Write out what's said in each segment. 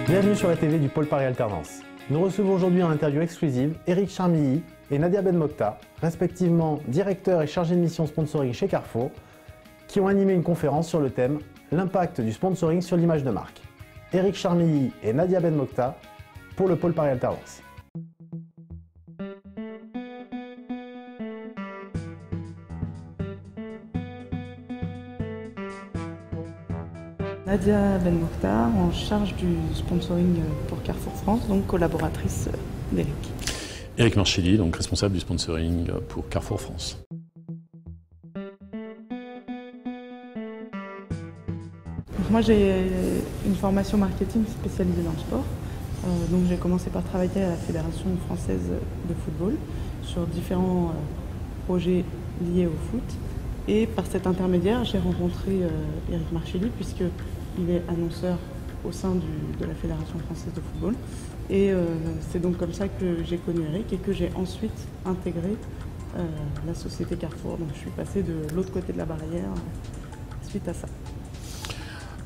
Bienvenue sur la TV du Pôle Paris Alternance. Nous recevons aujourd'hui en interview exclusive Éric Charmilly et Nadia Benmokhta, respectivement directeur et chargé de mission sponsoring chez Carrefour, qui ont animé une conférence sur le thème « L'impact du sponsoring sur l'image de marque ». Éric Charmilly et Nadia Benmokhta pour le Pôle Paris Alternance. Nadia Benmokhta, en charge du sponsoring pour Carrefour France, donc collaboratrice d'Éric. Éric Marchelli, donc responsable du sponsoring pour Carrefour France. Donc moi j'ai une formation marketing spécialisée dans le sport. Donc j'ai commencé par travailler à la Fédération française de football sur différents projets liés au foot. Et par cet intermédiaire, j'ai rencontré Éric Marchelli puisqu'il est annonceur au sein de la Fédération française de football. Et c'est donc comme ça que j'ai connu Éric et que j'ai ensuite intégré la société Carrefour. Donc je suis passée de l'autre côté de la barrière suite à ça.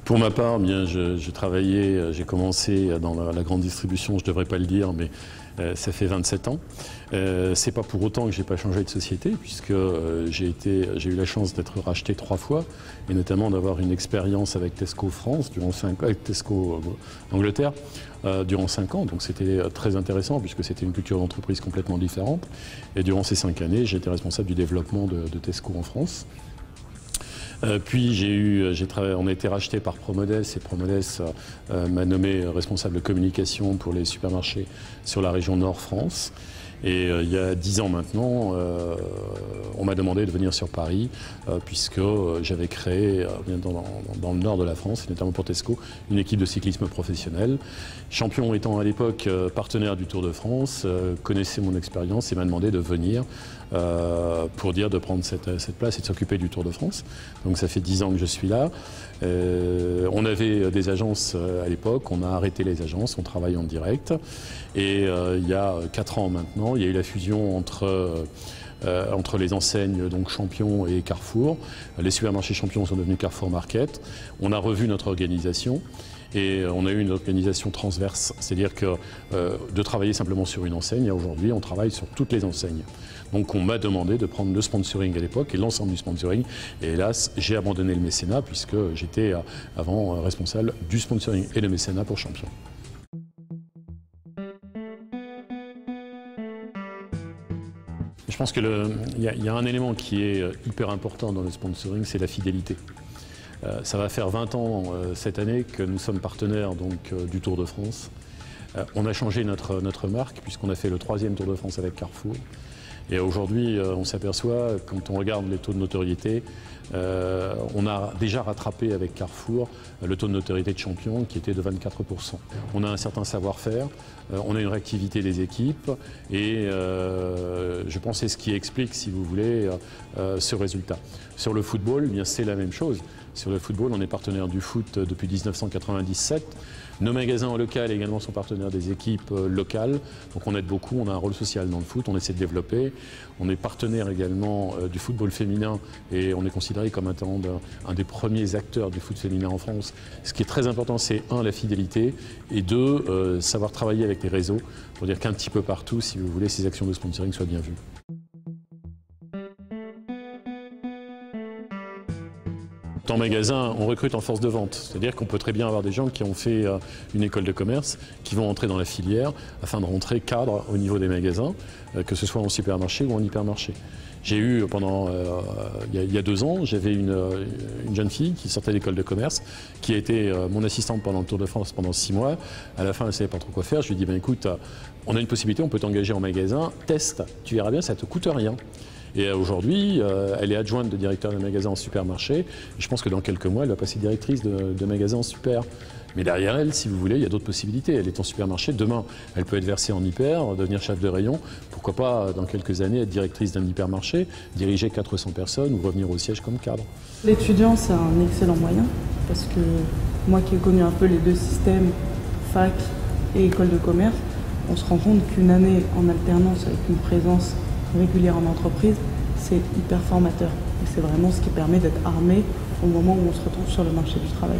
Pour ma part, bien, j'ai commencé dans la grande distribution, je ne devrais pas le dire, mais ça fait 27 ans. C'est pas pour autant que j'ai pas changé de société, puisque j'ai eu la chance d'être racheté 3 fois, et notamment d'avoir une expérience avec Tesco France, avec Tesco Angleterre, durant 5 ans. Donc c'était très intéressant, puisque c'était une culture d'entreprise complètement différente. Et durant ces 5 années, j'ai été responsable du développement de Tesco en France. Puis on a été racheté par Promodes et Promodes m'a nommé responsable de communication pour les supermarchés sur la région Nord-France. Et il y a 10 ans maintenant, on m'a demandé de venir sur Paris puisque j'avais créé dans le nord de la France, et notamment pour Tesco, une équipe de cyclisme professionnel. Champion étant à l'époque partenaire du Tour de France, connaissait mon expérience et m'a demandé de venir pour dire de prendre cette place et de s'occuper du Tour de France. Donc ça fait 10 ans que je suis là. On avait des agences à l'époque, on a arrêté les agences, on travaille en direct. Et il y a 4 ans maintenant, il y a eu la fusion entre les enseignes donc Champion et Carrefour. Les supermarchés Champion sont devenus Carrefour Market. On a revu notre organisation. Et on a eu une organisation transverse, c'est-à-dire que de travailler simplement sur une enseigne, aujourd'hui on travaille sur toutes les enseignes. Donc on m'a demandé de prendre le sponsoring à l'époque et l'ensemble du sponsoring. Et hélas, j'ai abandonné le mécénat puisque j'étais avant responsable du sponsoring et le mécénat pour Champion. Je pense qu'il y a un élément qui est hyper important dans le sponsoring, c'est la fidélité. Ça va faire 20 ans cette année que nous sommes partenaires du Tour de France. On a changé notre marque puisqu'on a fait le 3e Tour de France avec Carrefour. Et aujourd'hui, on s'aperçoit, quand on regarde les taux de notoriété, on a déjà rattrapé avec Carrefour le taux de notoriété de Champion qui était de 24%. On a un certain savoir-faire, on a une réactivité des équipes et je pense que c'est ce qui explique, si vous voulez, ce résultat. Sur le football, bien c'est la même chose. Sur le football, on est partenaire du foot depuis 1997. Nos magasins locaux également sont partenaires des équipes locales. Donc on aide beaucoup, on a un rôle social dans le foot, on essaie de développer. On est partenaire également du football féminin et on est considéré comme un des premiers acteurs du foot féminin en France. Ce qui est très important, c'est 1, la fidélité et 2, savoir travailler avec les réseaux pour dire qu'un petit peu partout, si vous voulez, ces actions de sponsoring soient bien vues. En magasin, on recrute en force de vente, c'est-à-dire qu'on peut très bien avoir des gens qui ont fait une école de commerce, qui vont entrer dans la filière afin de rentrer cadre au niveau des magasins, que ce soit en supermarché ou en hypermarché. J'ai eu il y a 2 ans, j'avais une jeune fille qui sortait de l'école de commerce, qui a été mon assistante pendant le Tour de France pendant 6 mois. À la fin, elle ne savait pas trop quoi faire. Je lui ai dit, ben, écoute, on a une possibilité, on peut t'engager en magasin, teste, tu verras bien, ça ne te coûte rien. Et aujourd'hui, elle est adjointe de directeur de magasin en supermarché. Je pense que dans quelques mois, elle va passer directrice de magasin en super. Mais derrière elle, si vous voulez, il y a d'autres possibilités. Elle est en supermarché. Demain, elle peut être versée en hyper, devenir chef de rayon. Pourquoi pas, dans quelques années, être directrice d'un hypermarché, diriger 400 personnes ou revenir au siège comme cadre. L'étudiant, c'est un excellent moyen. Parce que moi qui ai connu un peu les 2 systèmes, fac et école de commerce, on se rend compte qu'une année en alternance avec une présence régulière en entreprise, c'est hyper formateur. Et c'est vraiment ce qui permet d'être armé au moment où on se retrouve sur le marché du travail.